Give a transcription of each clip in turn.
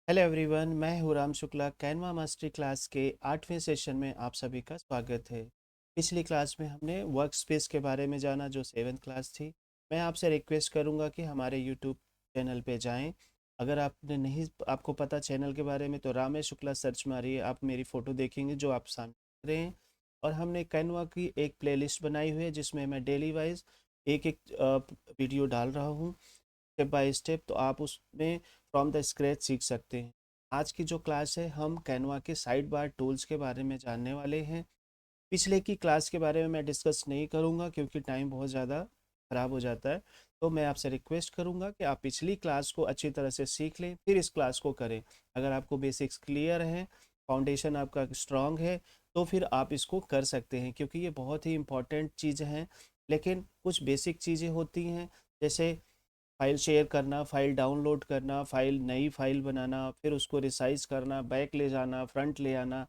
Hello everyone, मैं हूं Ram Shukla. Canva mastery class के 8वें सेशन में आप सभी का स्वागत है। पिछली क्लास में हमने वर्क स्पेस के बारे में जाना जो 7th क्लास थी। मैं आपसे रिक्वेस्ट करूंगा कि हमारे यूट्यूब चैनल पे जाएं। अगर आपने नहीं आपको पता चैनल के बारे में तो रामेश शुक्ला सर्च मारिए, आप मेरी फ़ोटो देखेंगे जो आप सामने देख रहे हैं। और हमने कैनवा की एक प्लेलिस्ट बनाई हुई है जिसमें मैं डेली वाइज एक एक वीडियो डाल रहा हूँ स्टेप बाय स्टेप, तो आप उसमें फ्रॉम द स्क्रैच सीख सकते हैं। आज की जो क्लास है हम कैनवा के साइड बार टूल्स के बारे में जानने वाले हैं। पिछले की क्लास के बारे में मैं डिस्कस नहीं करूंगा क्योंकि टाइम बहुत ज़्यादा ख़राब हो जाता है। तो मैं आपसे रिक्वेस्ट करूंगा कि आप पिछली क्लास को अच्छी तरह से सीख लें फिर इस क्लास को करें। अगर आपको बेसिक्स क्लियर हैं, फाउंडेशन आपका स्ट्रांग है, तो फिर आप इसको कर सकते हैं क्योंकि ये बहुत ही इम्पॉर्टेंट चीज़ हैं। लेकिन कुछ बेसिक चीज़ें होती हैं, जैसे फाइल शेयर करना, फाइल डाउनलोड करना, फाइल नई फाइल बनाना, फिर उसको रिसाइज करना, बैक ले जाना, फ्रंट ले आना,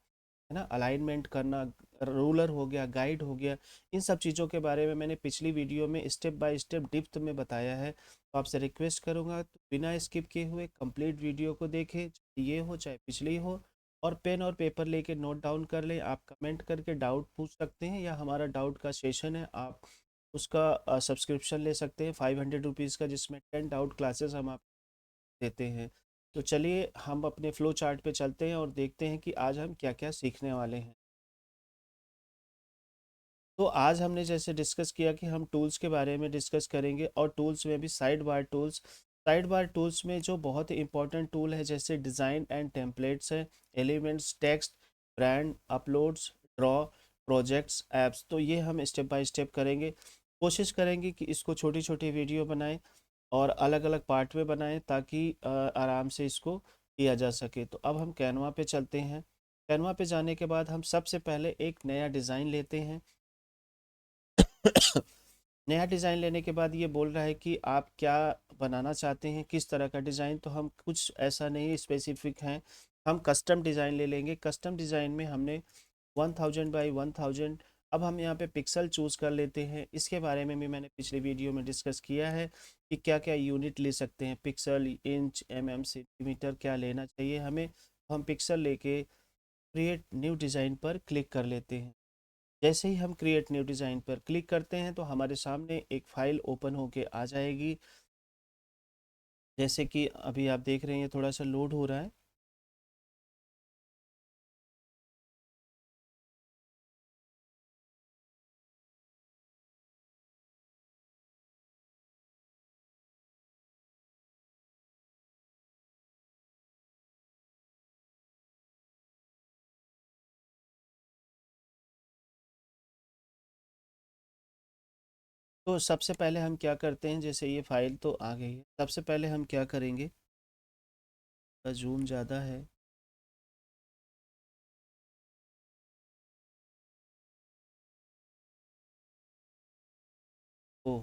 है ना, अलाइनमेंट करना, रूलर हो गया, गाइड हो गया। इन सब चीज़ों के बारे में मैंने पिछली वीडियो में स्टेप बाय स्टेप डिप्थ में बताया है। तो आपसे रिक्वेस्ट करूँगा तो बिना स्किप किए हुए कंप्लीट वीडियो को देखें, चाहे ये हो चाहे पिछली हो। और पेन और पेपर लेके नोट डाउन कर लें। आप कमेंट करके डाउट पूछ सकते हैं या हमारा डाउट का सेशन है, आप उसका सब्सक्रिप्शन ले सकते हैं 500 रुपीज़ का, जिसमें 10 डाउट क्लासेस हम आप देते हैं। तो चलिए हम अपने फ्लो चार्ट पे चलते हैं और देखते हैं कि आज हम क्या क्या सीखने वाले हैं। तो आज हमने जैसे डिस्कस किया कि हम टूल्स के बारे में डिस्कस करेंगे और टूल्स में भी side bar tools. Side bar tools में जो बहुत ही इंपॉर्टेंट टूल है जैसे डिज़ाइन एंड टेम्पलेट्स है, elements, text, brand, uploads, draw, projects, apps, तो ये हम स्टेप बाय स्टेप करेंगे। कोशिश करेंगे कि इसको छोटी छोटी वीडियो बनाएं और अलग अलग पार्ट में बनाएं ताकि आराम से इसको किया जा सके। तो अब हम कैनवा पे चलते हैं। कैनवा पे जाने के बाद हम सबसे पहले एक नया डिज़ाइन लेते हैं। नया डिज़ाइन लेने के बाद ये बोल रहा है कि आप क्या बनाना चाहते हैं, किस तरह का डिज़ाइन। तो हम कुछ ऐसा नहीं स्पेसिफिक हैं, हम कस्टम डिज़ाइन ले लेंगे। कस्टम डिज़ाइन में हमने 1000 बाई 1000। अब हम यहाँ पे पिक्सल चूज़ कर लेते हैं। इसके बारे में भी मैंने पिछले वीडियो में डिस्कस किया है कि क्या क्या यूनिट ले सकते हैं, पिक्सल, इंच, सेंटीमीटर क्या लेना चाहिए हमें। तो हम पिक्सल लेके क्रिएट न्यू डिज़ाइन पर क्लिक कर लेते हैं। जैसे ही हम क्रिएट न्यू डिज़ाइन पर क्लिक करते हैं तो हमारे सामने एक फ़ाइल ओपन होके आ जाएगी। जैसे कि अभी आप देख रहे हैं थोड़ा सा लोड हो रहा है। तो सबसे पहले हम क्या करते हैं, जैसे ये फ़ाइल तो आ गई है, सबसे पहले हम क्या करेंगे, जूम ज़्यादा है। ओ,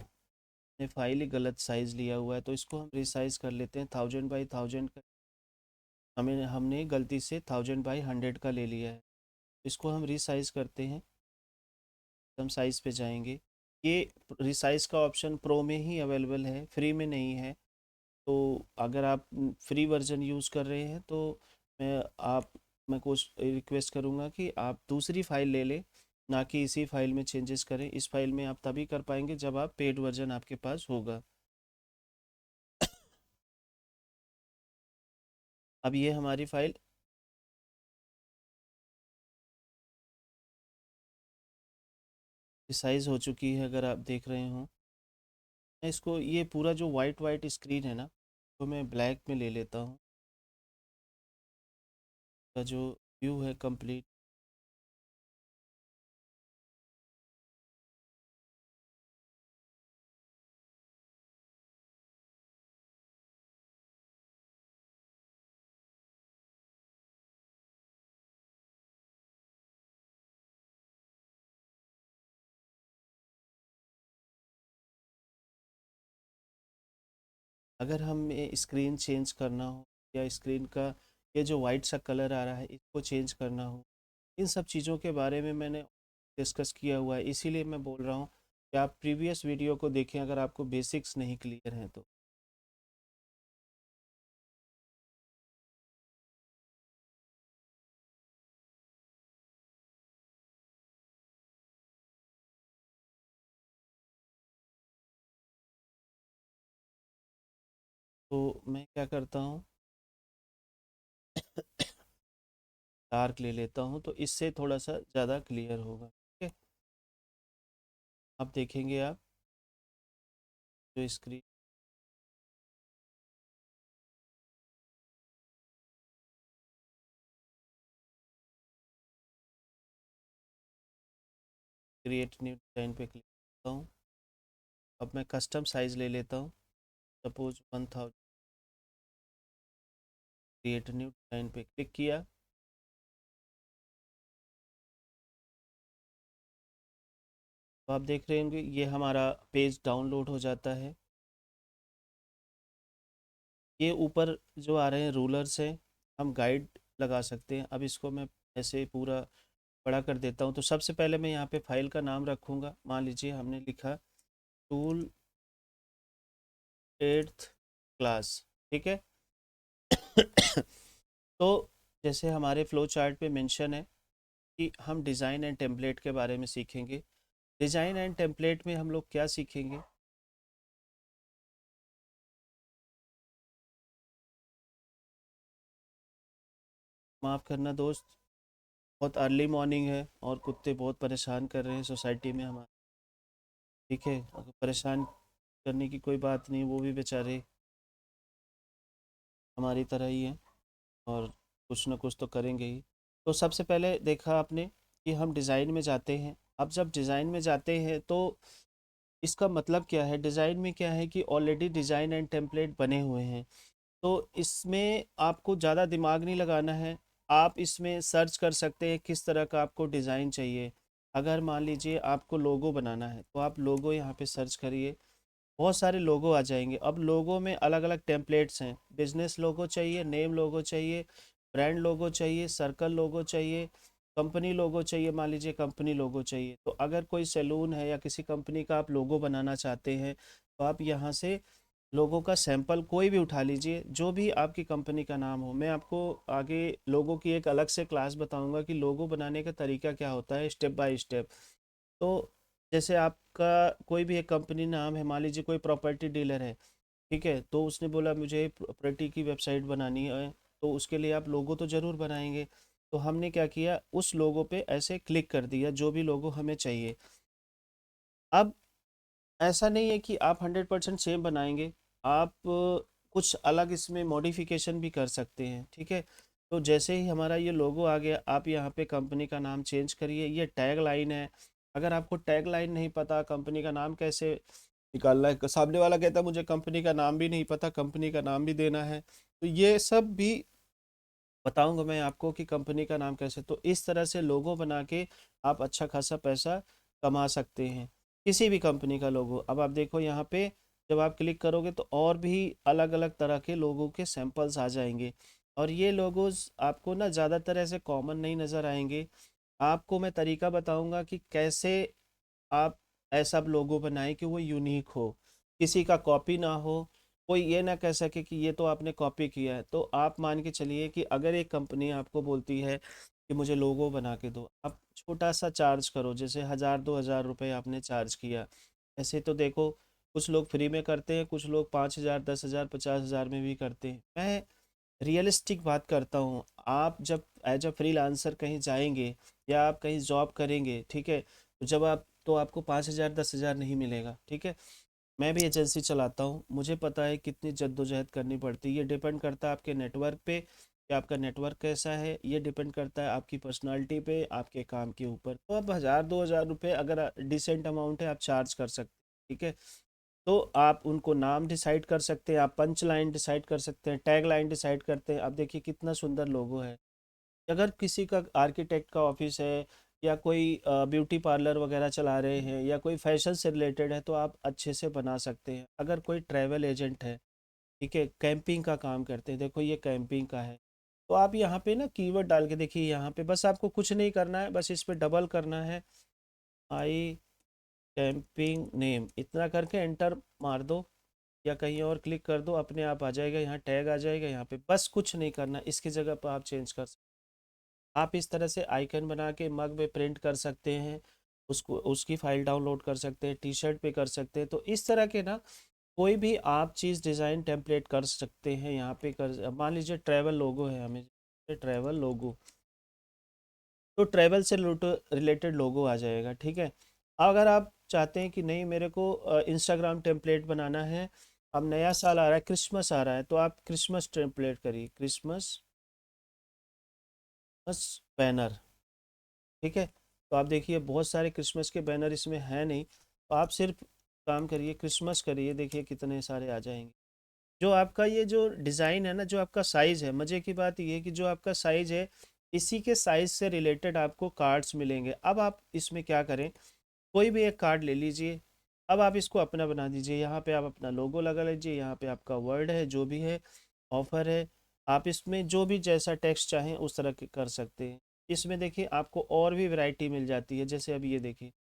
ने फाइल ही गलत साइज़ लिया हुआ है, तो इसको हम रिसाइज कर लेते हैं 1000 बाई 1000 का। हमें हमने गलती से 1000 बाई 100 का ले लिया है। इसको हम रिसाइज करते हैं। हम साइज़ पे जाएंगे। ये रिसाइज का ऑप्शन प्रो में ही अवेलेबल है, फ्री में नहीं है। तो अगर आप फ्री वर्जन यूज़ कर रहे हैं तो मैं आप मैं कुछ रिक्वेस्ट करूँगा कि आप दूसरी फ़ाइल ले लें, ना कि इसी फ़ाइल में चेंजेस करें। इस फ़ाइल में आप तभी कर पाएंगे जब आप पेड वर्जन आपके पास होगा। अब ये हमारी फ़ाइल रिसाइज हो चुकी है, अगर आप देख रहे हो। मैं इसको, ये पूरा जो वाइट वाइट स्क्रीन है ना, तो मैं ब्लैक में ले लेता हूँ। का जो व्यू है कंप्लीट। अगर हमें स्क्रीन चेंज करना हो या स्क्रीन का ये जो वाइट सा कलर आ रहा है इसको चेंज करना हो, इन सब चीज़ों के बारे में मैंने डिस्कस किया हुआ है। इसीलिए मैं बोल रहा हूँ कि आप प्रीवियस वीडियो को देखें अगर आपको बेसिक्स नहीं क्लियर हैं तो। तो मैं क्या करता हूँ, डार्क ले लेता हूँ तो इससे थोड़ा सा ज़्यादा क्लियर होगा। ठीक है, अब देखेंगे आप जो स्क्रीन क्रिएट न्यू डिज़ाइन पे क्लिक करता हूँ। अब मैं कस्टम साइज़ ले लेता हूँ, सपोज 1000। क्रिएट न्यू डिज़ाइन पे क्लिक किया। तो आप देख रहे होंगे ये हमारा पेज डाउनलोड हो जाता है। ये ऊपर जो आ रहे हैं रूलर्स हैं, हम गाइड लगा सकते हैं। अब इसको मैं ऐसे पूरा बड़ा कर देता हूँ। तो सबसे पहले मैं यहाँ पे फाइल का नाम रखूँगा। मान लीजिए हमने लिखा टूल 8th क्लास। ठीक है। तो जैसे हमारे फ्लो चार्ट पे मेंशन है कि हम डिज़ाइन एंड टेम्पलेट के बारे में सीखेंगे। डिज़ाइन एंड टेम्पलेट में हम लोग क्या सीखेंगे? माफ़ करना दोस्त, बहुत अर्ली मॉर्निंग है और कुत्ते बहुत परेशान कर रहे हैं सोसाइटी में हमारे। ठीक है, अगर परेशान करने की कोई बात नहीं, वो भी बेचारे हमारी तरह ही हैं और कुछ ना कुछ तो करेंगे ही। तो सबसे पहले देखा आपने कि हम डिज़ाइन में जाते हैं। अब जब डिज़ाइन में जाते हैं तो इसका मतलब क्या है? डिज़ाइन में क्या है कि ऑलरेडी डिज़ाइन एंड टेम्पलेट बने हुए हैं। तो इसमें आपको ज़्यादा दिमाग नहीं लगाना है। आप इसमें सर्च कर सकते हैं किस तरह का आपको डिज़ाइन चाहिए। अगर मान लीजिए आपको लोगो बनाना है तो आप लोगो यहाँ पे सर्च करिए, बहुत सारे लोगो आ जाएंगे। अब लोगो में अलग अलग टेम्पलेट्स हैं। बिजनेस लोगो चाहिए, नेम लोगो चाहिए, ब्रांड लोगो चाहिए, सर्कल लोगो चाहिए, कंपनी लोगो चाहिए। मान लीजिए कंपनी लोगो चाहिए, तो अगर कोई सैलून है या किसी कंपनी का आप लोगो बनाना चाहते हैं तो आप यहाँ से लोगों का सैंपल कोई भी उठा लीजिए, जो भी आपकी कंपनी का नाम हो। मैं आपको आगे लोगों की एक अलग से क्लास बताऊंगा कि लोगो बनाने का तरीका क्या होता है, स्टेप बाय स्टेप। तो जैसे आपका कोई भी एक कंपनी नाम है, मान लीजिए कोई प्रॉपर्टी डीलर है। ठीक है, तो उसने बोला मुझे प्रॉपर्टी की वेबसाइट बनानी है, तो उसके लिए आप लोगो तो ज़रूर बनाएंगे। तो हमने क्या किया, उस लोगो पे ऐसे क्लिक कर दिया जो भी लोगो हमें चाहिए। अब ऐसा नहीं है कि आप 100% सेम बनाएंगे, आप कुछ अलग इसमें मॉडिफिकेशन भी कर सकते हैं। ठीक है, तो जैसे ही हमारा ये लोगो आ गया, आप यहाँ पे कंपनी का नाम चेंज करिए। ये टैग लाइन है। अगर आपको टैग लाइन नहीं पता कंपनी का नाम कैसे निकालना है, सामने वाला कहता है मुझे कंपनी का नाम भी नहीं पता, कंपनी का नाम भी देना है, तो ये सब भी बताऊंगा मैं आपको कि कंपनी का नाम कैसे। तो इस तरह से लोगो बना के आप अच्छा खासा पैसा कमा सकते हैं, किसी भी कंपनी का लोगो। अब आप देखो यहाँ पे जब आप क्लिक करोगे तो और भी अलग अलग तरह के लोगों के सैंपल्स आ जाएंगे। और ये लोगोस आपको ना ज़्यादातर ऐसे कॉमन नहीं नज़र आएंगे। आपको मैं तरीका बताऊंगा कि कैसे आप ऐसा लोगो बनाएं कि वो यूनिक हो, किसी का कॉपी ना हो, कोई ये ना कह सके कि ये तो आपने कॉपी किया है। तो आप मान के चलिए कि अगर एक कंपनी आपको बोलती है कि मुझे लोगो बना के दो, आप छोटा सा चार्ज करो, जैसे 1000 2000 रुपये आपने चार्ज किया। ऐसे तो देखो कुछ लोग फ्री में करते हैं, कुछ लोग 5000 10,000 50,000 में भी करते हैं। मैं रियलिस्टिक बात करता हूँ। आप जब एज अ फ्रीलांसर कहीं जाएंगे या आप कहीं जॉब करेंगे, ठीक है, तो जब आप तो आपको 5,000 10,000 नहीं मिलेगा। ठीक है, मैं भी एजेंसी चलाता हूँ, मुझे पता है कितनी जद्दोजहद करनी पड़ती है। ये डिपेंड करता है आपके नेटवर्क पे कि आपका नेटवर्क कैसा है, ये डिपेंड करता है आपकी पर्सनालिटी पे, आपके काम के ऊपर। तो अब 1000 2000 रुपये अगर डिसेंट अमाउंट है, आप चार्ज कर सकते हैं। ठीक है, तो आप उनको नाम डिसाइड कर सकते हैं, आप पंच लाइन डिसाइड कर सकते हैं, टैग लाइन डिसाइड करते हैं। आप देखिए कितना सुंदर लोगो है। अगर किसी का आर्किटेक्ट का ऑफिस है या कोई ब्यूटी पार्लर वगैरह चला रहे हैं या कोई फैशन से रिलेटेड है, तो आप अच्छे से बना सकते हैं। अगर कोई ट्रैवल एजेंट है, ठीक है, कैंपिंग का काम करते हैं, देखो ये कैंपिंग का है, तो आप यहाँ पे ना कीवर्ड डाल के देखिए। यहाँ पे बस आपको कुछ नहीं करना है, बस इस पे डबल करना है, आई कैंपिंग नेम, इतना करके एंटर मार दो या कहीं और क्लिक कर दो, अपने आप आ जाएगा। यहाँ टैग आ जाएगा, यहाँ पे बस कुछ नहीं करना, इसकी जगह पर आप चेंज कर सकते। आप इस तरह से आइकन बना के मग में प्रिंट कर सकते हैं, उसको उसकी फाइल डाउनलोड कर सकते हैं, टी शर्ट पे कर सकते हैं। तो इस तरह के ना कोई भी आप चीज़ डिज़ाइन टेम्पलेट कर सकते हैं यहाँ पे। कर मान लीजिए ट्रैवल लोगो है, हमें ट्रैवल लोगो, तो ट्रैवल से रिलेटेड लोगो आ जाएगा, ठीक है। अगर आप चाहते हैं कि नहीं मेरे को इंस्टाग्राम टेम्पलेट बनाना है, अब नया साल आ रहा है, क्रिसमस आ रहा है, तो आप क्रिसमस टेम्पलेट करिए, क्रिसमस बस बैनर, ठीक है। तो आप देखिए बहुत सारे क्रिसमस के बैनर इसमें हैं नहीं, तो आप सिर्फ काम करिए क्रिसमस करिए, देखिए कितने सारे आ जाएंगे। जो आपका ये जो डिज़ाइन है ना, जो आपका साइज़ है, मज़े की बात ये है कि जो आपका साइज़ है, इसी के साइज़ से रिलेटेड आपको कार्ड्स मिलेंगे। अब आप इसमें क्या करें, कोई भी एक कार्ड ले लीजिए, अब आप इसको अपना बना दीजिए, यहाँ पे आप अपना लोगो लगा लीजिए, यहाँ पे आपका वर्ड है जो भी है, ऑफर है, आप इसमें जो भी जैसा टेक्स्ट चाहें उस तरह के कर सकते हैं। इसमें देखिए आपको और भी वैरायटी मिल जाती है, जैसे अभी ये देखिए।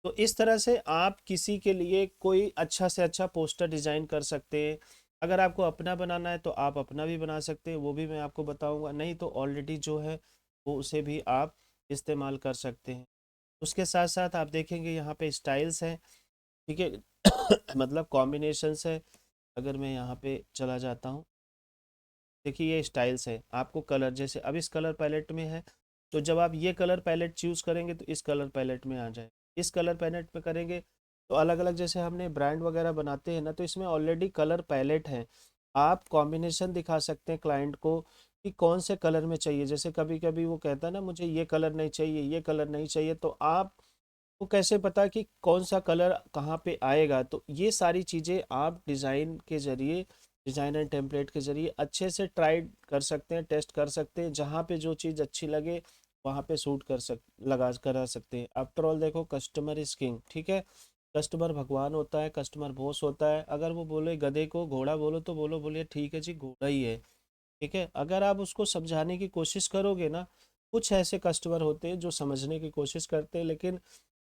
तो इस तरह से आप किसी के लिए कोई अच्छा से अच्छा पोस्टर डिज़ाइन कर सकते हैं। अगर आपको अपना बनाना है तो आप अपना भी बना सकते हैं, वो भी मैं आपको बताऊंगा, नहीं तो ऑलरेडी जो है वो उसे भी आप इस्तेमाल कर सकते हैं। उसके साथ साथ आप देखेंगे यहाँ पे स्टाइल्स हैं, ठीक है। मतलब कॉम्बिनेशंस है। अगर मैं यहाँ पे चला जाता हूँ, देखिए ये स्टाइल्स है, आपको कलर जैसे अब इस कलर पैलेट में है, तो जब आप ये कलर पैलेट चूज़ करेंगे तो इस कलर पैलेट में आ जाए, इस कलर पैलेट में करेंगे तो अलग अलग, जैसे हमने ब्रांड वगैरह बनाते हैं ना, तो इसमें ऑलरेडी कलर पैलेट है। आप कॉम्बिनेशन दिखा सकते हैं क्लाइंट को कि कौन से कलर में चाहिए, जैसे कभी कभी वो कहता है ना मुझे ये कलर नहीं चाहिए, ये कलर नहीं चाहिए, तो आप को कैसे पता कि कौन सा कलर कहाँ पे आएगा। तो ये सारी चीज़ें आप डिज़ाइन के ज़रिए, डिज़ाइन एंड टेम्पलेट के ज़रिए अच्छे से ट्राई कर सकते हैं, टेस्ट कर सकते हैं, जहाँ पे जो चीज़ अच्छी लगे वहाँ पे सूट कर सक लगा करा सकते हैं। आफ्टर ऑल देखो, कस्टमर इज किंग, ठीक है। कस्टमर भगवान होता है, कस्टमर बॉस होता है। अगर वो बोले गधे को घोड़ा बोलो तो बोलो, बोलिए ठीक है जी घोड़ा ही है, ठीक है। अगर आप उसको समझाने की कोशिश करोगे ना, कुछ ऐसे कस्टमर होते हैं जो समझने की कोशिश करते हैं, लेकिन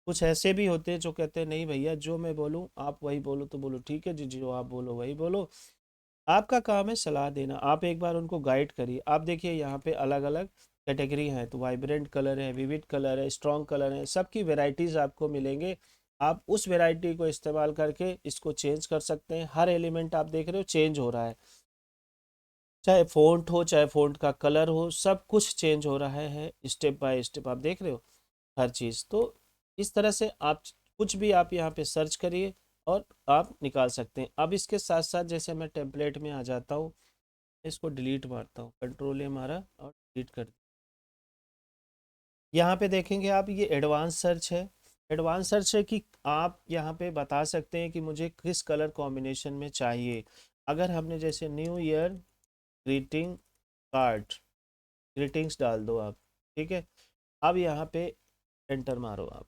कुछ ऐसे भी होते हैं जो कहते हैं नहीं भैया जो मैं बोलूँ आप वही बोलो, तो बोलो ठीक है जी, जो आप बोलो वही बोलो। आपका काम है सलाह देना, आप एक बार उनको गाइड करिए। आप देखिए यहाँ पे अलग अलग कैटेगरी है, तो वाइब्रेंट कलर है, विविड कलर है, स्ट्रॉन्ग कलर है, सबकी वेराइटीज़ आपको मिलेंगे। आप उस वेराइटी को इस्तेमाल करके इसको चेंज कर सकते हैं। हर एलिमेंट आप देख रहे हो चेंज हो रहा है, चाहे फ़ॉन्ट हो, चाहे फ़ॉन्ट का कलर हो, सब कुछ चेंज हो रहा है स्टेप बाय स्टेप, आप देख रहे हो हर चीज़। तो इस तरह से आप कुछ भी आप यहाँ पे सर्च करिए और आप निकाल सकते हैं। अब इसके साथ साथ जैसे मैं टेम्पलेट में आ जाता हूँ, इसको डिलीट मारता हूँ, कंट्रोल ए मारा और डिलीट कर दिया। यहाँ पे देखेंगे आप, ये एडवांस सर्च है। एडवांस सर्च है कि आप यहाँ पे बता सकते हैं कि मुझे किस कलर कॉम्बिनेशन में चाहिए। अगर हमने जैसे new year greeting card, greetings डाल दो आप, ठीक है। अब यहाँ पे एंटर मारो आप,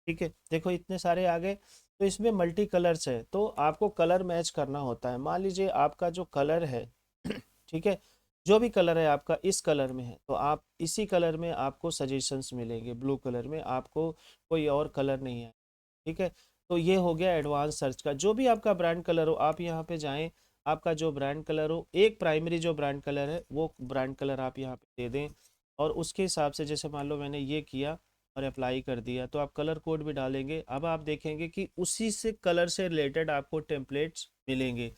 ठीक है। देखो इतने सारे आ गए। तो इसमें मल्टी कलर्स है, तो आपको कलर मैच करना होता है। मान लीजिए आपका जो कलर है ठीक है, जो भी कलर है आपका इस कलर में है, तो आप इसी कलर में आपको सजेशंस मिलेंगे, ब्लू कलर में आपको कोई और कलर नहीं है, ठीक है। तो ये हो गया एडवांस सर्च का। जो भी आपका ब्रांड कलर हो आप यहाँ पे जाएं, आपका जो ब्रांड कलर हो, एक प्राइमरी जो ब्रांड कलर है वो ब्रांड कलर आप यहाँ पे दे दें, और उसके हिसाब से जैसे मान लो मैंने ये किया और अप्लाई कर दिया, तो आप कलर कोड भी डालेंगे। अब आप देखेंगे कि उसी से कलर से रिलेटेड आपको टेम्पलेट्स मिलेंगे।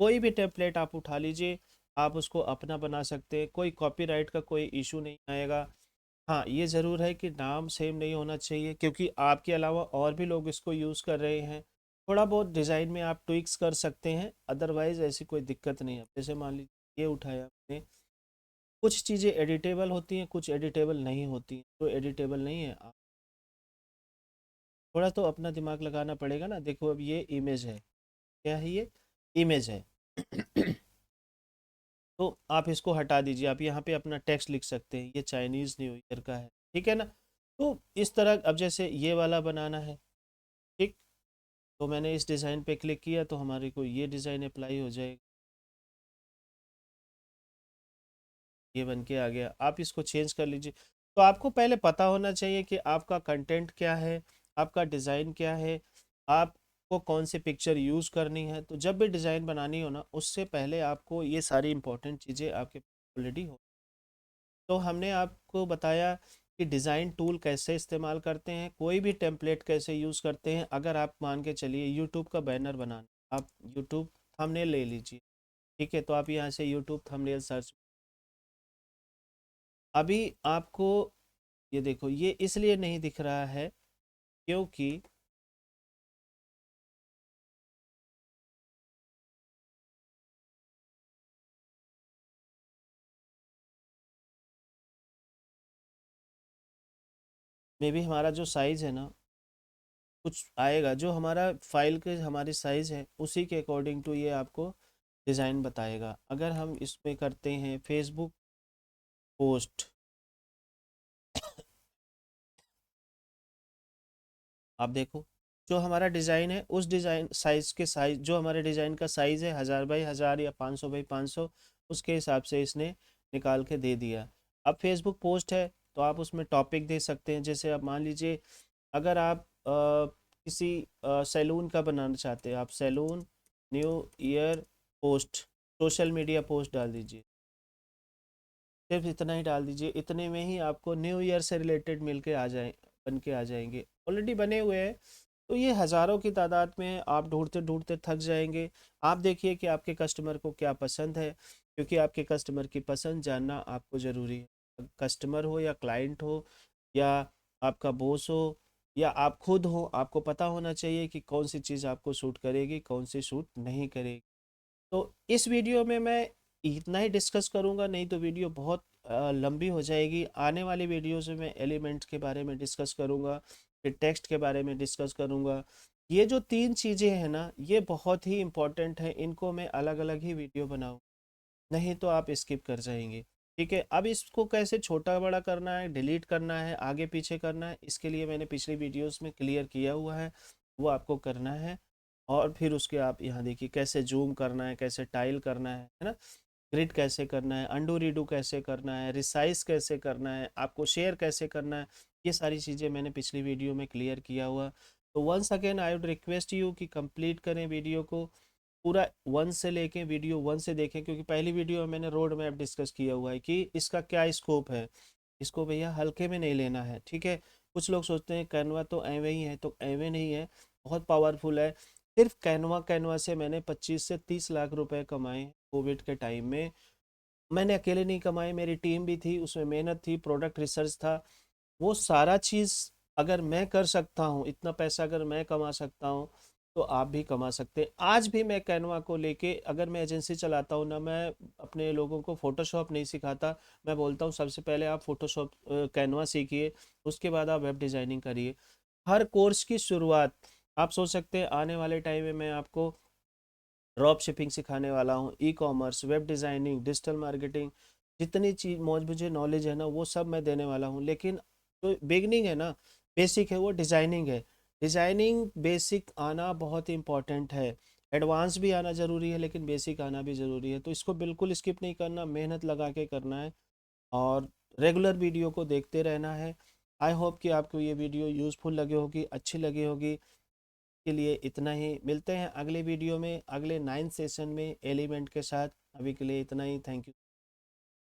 कोई भी टेम्पलेट आप उठा लीजिए, आप उसको अपना बना सकते हैं, कोई कॉपीराइट का कोई इशू नहीं आएगा। हाँ ये ज़रूर है कि नाम सेम नहीं होना चाहिए, क्योंकि आपके अलावा और भी लोग इसको यूज़ कर रहे हैं। थोड़ा बहुत डिज़ाइन में आप ट्विक्स कर सकते हैं, अदरवाइज़ ऐसी कोई दिक्कत नहीं है। जैसे मान लीजिए ये उठाया आपने, कुछ चीज़ें एडिटेबल होती हैं, कुछ एडिटेबल नहीं होती हैं। तो एडिटेबल नहीं है, आप थोड़ा तो अपना दिमाग लगाना पड़ेगा ना। देखो अब ये इमेज है, क्या है ये, इमेज है तो आप इसको हटा दीजिए, आप यहाँ पे अपना टेक्स्ट लिख सकते हैं, ये चाइनीज़ न्यू ईयर का है, ठीक है ना। तो इस तरह अब जैसे ये वाला बनाना है, ठीक, तो मैंने इस डिज़ाइन पे क्लिक किया तो हमारे को ये डिज़ाइन अप्लाई हो जाएगा, ये बन के आ गया। आप इसको चेंज कर लीजिए। तो आपको पहले पता होना चाहिए कि आपका कंटेंट क्या है, आपका डिज़ाइन क्या है, आपको कौन सी पिक्चर यूज़ करनी है। तो जब भी डिज़ाइन बनानी हो ना, उससे पहले आपको ये सारी इंपॉर्टेंट चीज़ें आपके ऑलरेडी हो। तो हमने आपको बताया कि डिज़ाइन टूल कैसे इस्तेमाल करते हैं, कोई भी टेम्पलेट कैसे यूज़ करते हैं। अगर आप मान के चलिए यूट्यूब का बैनर बनाना, आप यूट्यूब थंबनेल ले लीजिए। ठीक है, तो आप यहाँ से यूट्यूब थंबनेल सर्च। अभी आपको ये देखो, ये इसलिए नहीं दिख रहा है क्योंकि मे भी हमारा जो साइज़ है ना, कुछ आएगा जो हमारा फाइल के हमारी साइज़ है उसी के अकॉर्डिंग टू ये आपको डिज़ाइन बताएगा। अगर हम इसमें करते हैं फेसबुक पोस्ट, आप देखो जो हमारा डिज़ाइन है उस डिज़ाइन साइज़ के साइज, जो हमारे डिज़ाइन का साइज़ है 1000 बाई 1000 या 500 बाई 500, उसके हिसाब से इसने निकाल के दे दिया। अब फेसबुक पोस्ट है तो आप उसमें टॉपिक दे सकते हैं। जैसे आप मान लीजिए, अगर आप किसी सैलून का बनाना चाहते हैं, आप salon new year post, social media post डाल दीजिए। सिर्फ इतना ही डाल दीजिए, इतने में ही आपको न्यू ईयर से रिलेटेड मिल के आ जाए, बन के आ जाएंगे, ऑलरेडी बने हुए हैं। तो ये हज़ारों की तादाद में आप ढूंढते ढूंढते थक जाएंगे। आप देखिए कि आपके कस्टमर को क्या पसंद है, क्योंकि आपके कस्टमर की पसंद जानना आपको ज़रूरी है। कस्टमर हो या क्लाइंट हो या आपका बॉस हो या आप खुद हो, आपको पता होना चाहिए कि कौन सी चीज़ आपको सूट करेगी, कौन सी सूट नहीं करेगी। तो इस वीडियो में मैं इतना ही डिस्कस करूंगा, नहीं तो वीडियो बहुत लंबी हो जाएगी। आने वाली वीडियोस में मैं एलिमेंट्स के बारे में डिस्कस करूंगा, फिर टेक्स्ट के बारे में डिस्कस करूंगा। ये जो तीन चीज़ें हैं ना, ये बहुत ही इंपॉर्टेंट है, इनको मैं अलग अलग ही वीडियो बनाऊँ, नहीं तो आप स्किप कर जाएंगे। ठीक है, अब इसको कैसे छोटा बड़ा करना है, डिलीट करना है, आगे पीछे करना है, इसके लिए मैंने पिछली वीडियोस में क्लियर किया हुआ है, वो आपको करना है। और फिर उसके आप यहाँ देखिए कैसे जूम करना है, कैसे टाइल करना है ना, ग्रिड कैसे करना है, अंडू रीडू कैसे करना है, रिसाइज कैसे करना है, आपको शेयर कैसे करना है, ये सारी चीज़ें मैंने पिछली वीडियो में क्लियर किया हुआ। तो once again I would request you कि कंप्लीट करें वीडियो को, पूरा वन से लेके वीडियो वन से देखें, क्योंकि पहली वीडियो में मैंने रोड मैप डिस्कस किया हुआ है कि इसका क्या स्कोप है। इसको भैया हल्के में नहीं लेना है, ठीक है। कुछ लोग सोचते हैं कैनवा तो एवे ही है, तो एवे नहीं है, बहुत पावरफुल है। सिर्फ कैनवा कैनवा से मैंने 25 से 30 लाख रुपए कमाए कोविड के टाइम में। मैंने अकेले नहीं कमाए, मेरी टीम भी थी, उसमें मेहनत थी, प्रोडक्ट रिसर्च था, वो सारा चीज़ अगर मैं कर सकता हूँ, इतना पैसा अगर मैं कमा सकता हूँ, तो आप भी कमा सकते हैं। आज भी मैं कैनवा को लेके, अगर मैं एजेंसी चलाता हूँ ना, मैं अपने लोगों को फोटोशॉप नहीं सिखाता। मैं बोलता हूँ सबसे पहले आप फोटोशॉप कैनवा सीखिए, उसके बाद आप वेब डिज़ाइनिंग करिए। हर कोर्स की शुरुआत, आप सोच सकते हैं आने वाले टाइम में मैं आपको ड्रॉप शिपिंग सिखाने वाला हूँ, e commerce, web designing, digital marketing, जितनी चीज मुझे नॉलेज है ना, वो सब मैं देने वाला हूँ। लेकिन जो बिगनिंग है ना, बेसिक है, वो डिज़ाइनिंग है। डिज़ाइनिंग बेसिक आना बहुत इंपॉर्टेंट है। एडवांस भी आना ज़रूरी है, लेकिन बेसिक आना भी ज़रूरी है। तो इसको बिल्कुल स्किप नहीं करना, मेहनत लगा के करना है और रेगुलर वीडियो को देखते रहना है। आई होप कि आपको ये वीडियो यूज़फुल लगी होगी, अच्छी लगी होगी। के लिए इतना ही, मिलते हैं अगले वीडियो में, अगले 9 सेशन में एलिमेंट के साथ। अभी के लिए इतना ही, थैंक यू।